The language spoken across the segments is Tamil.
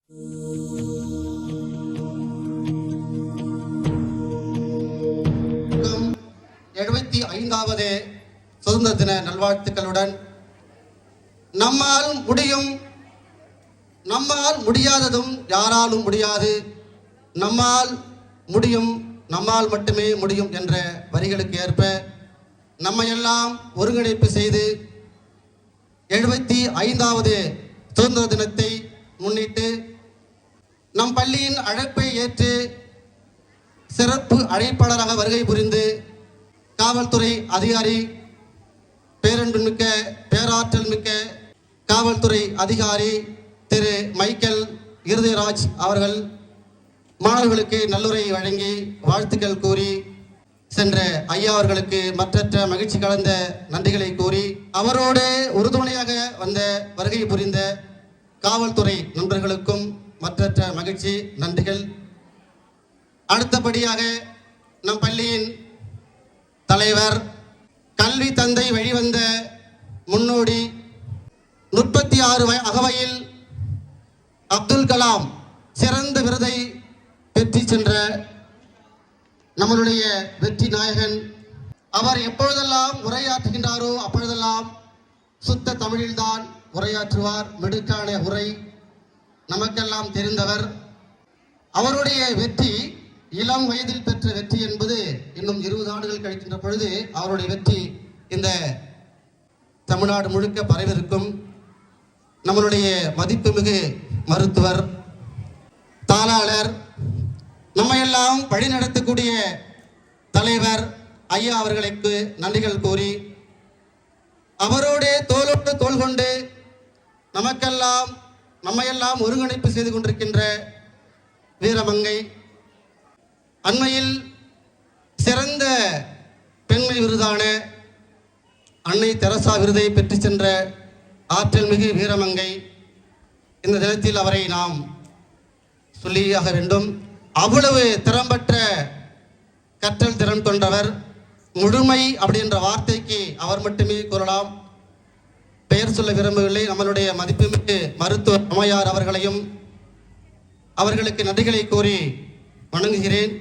75வது சுதந்திர தின நல்வாழ்த்துக்களுடன் நம்மால் முடியும், நம்மால் முடியாததும் யாராலும் முடியாது, நம்மால் முடியும், நம்மால் மட்டுமே முடியும் என்ற வரிகளுக்கு ஏற்ப நம்மையெல்லாம் ஒருங்கிணைப்பு செய்து 75வது சுதந்திர தினத்தை முன்னிட்டு நம் பள்ளியின் அழைப்பை ஏற்று சிறப்பு அழைப்பாளராக வருகை புரிந்து காவல்துறை அதிகாரி, பேரன்புமிக்க பேராற்றல் மிக்க காவல்துறை அதிகாரி திரு மைக்கேல் இருதயராஜ் அவர்கள் மாணவர்களுக்கு நல்லுரை வழங்கி வாழ்த்துக்கள் கூறி சென்ற ஐயா அவர்களுக்கு மற்றற்ற மகிழ்ச்சி கலந்த நன்றிகளை கூறி, அவரோடு உறுதுணையாக வந்த வருகை புரிந்த காவல்துறை நண்பர்களுக்கும் மற்றற்ற மகிழ்ச்சி நன்றிகள். அடுத்தபடியாக நம் பள்ளியின் தலைவர், கல்வி தந்தை வழிவந்த முன்னோடி, 36 அகவையில் அப்துல் கலாம் சிறந்த விருதை பெற்று சென்ற நம்மளுடைய வெற்றி நாயகன், அவர் எப்பொழுதெல்லாம் உரையாற்றுகின்றாரோ அப்பொழுதெல்லாம் சுத்த தமிழில்தான் உரையாற்றுவார். மிடுக்கான உரை, நமக்கெல்லாம் தெரிந்தவர். அவருடைய வெற்றி இளம் வயதில் பெற்ற வெற்றி என்பது இன்னும் 20 ஆண்டுகள் கழிக்கின்ற பொழுது அவருடைய வெற்றி இந்த தமிழ்நாடு முழுக்க பரவிருக்கும். நம்மளுடைய மதிப்புமிகு மருத்துவர், தாளாளர், நம்மையெல்லாம் வழிநடத்தக்கூடிய தலைவர் ஐயா அவர்களுக்கு நன்றிகள் கூறி, அவரோடு தோளோடு தோள் கொண்டு நம்மையெல்லாம் ஒருங்கிணைப்பு செய்து கொண்டிருக்கின்ற வீரமங்கை, அண்மையில் சிறந்த பெண்மை விருதான அன்னை தெரசா விருதை பெற்று சென்ற ஆற்றல் மிகு வீரமங்கை, இந்த தினத்தில் அவரை நாம் சொல்லியாக வேண்டும். அவ்வளவு திறம்பற்ற கற்றல் திறன் கொண்டவர். முழுமை அப்படின்ற வார்த்தைக்கு அவர் மட்டுமே கூறலாம். பெயர் சொல்ல விரும்பவில்லை. நம்மளுடைய மதிப்புமிகு மருத்துவர் அம்மையார் அவர்களையும் அவர்களுக்கு நன்றிகளை கூறி வணங்குகிறேன்.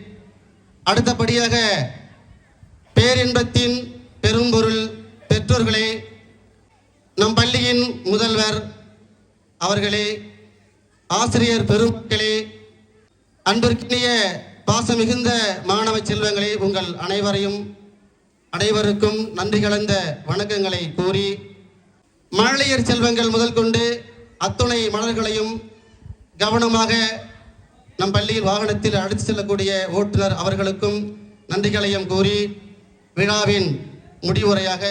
அடுத்தபடியாக பேரின்பத்தின் பெரும்பொருள் பெற்றோர்களே, நம் பள்ளியின் முதல்வர் அவர்களே, ஆசிரியர் பெருமக்களே, அன்பிற்கினிய பாசமிகுந்த மாணவ செல்வங்களே, உங்கள் அனைவருக்கும் நன்றி கலந்த வணக்கங்களை கூறி, மழலையர் செல்வங்கள் முதல் கொண்டு அத்துணை மலர்களையும் கவனமாக நம் பள்ளியில் வாகனத்தில் அழைத்து செல்லக்கூடிய ஓட்டுநர் அவர்களுக்கும் நன்றிகளையும் கூறி விழாவின் முடிவுரையாக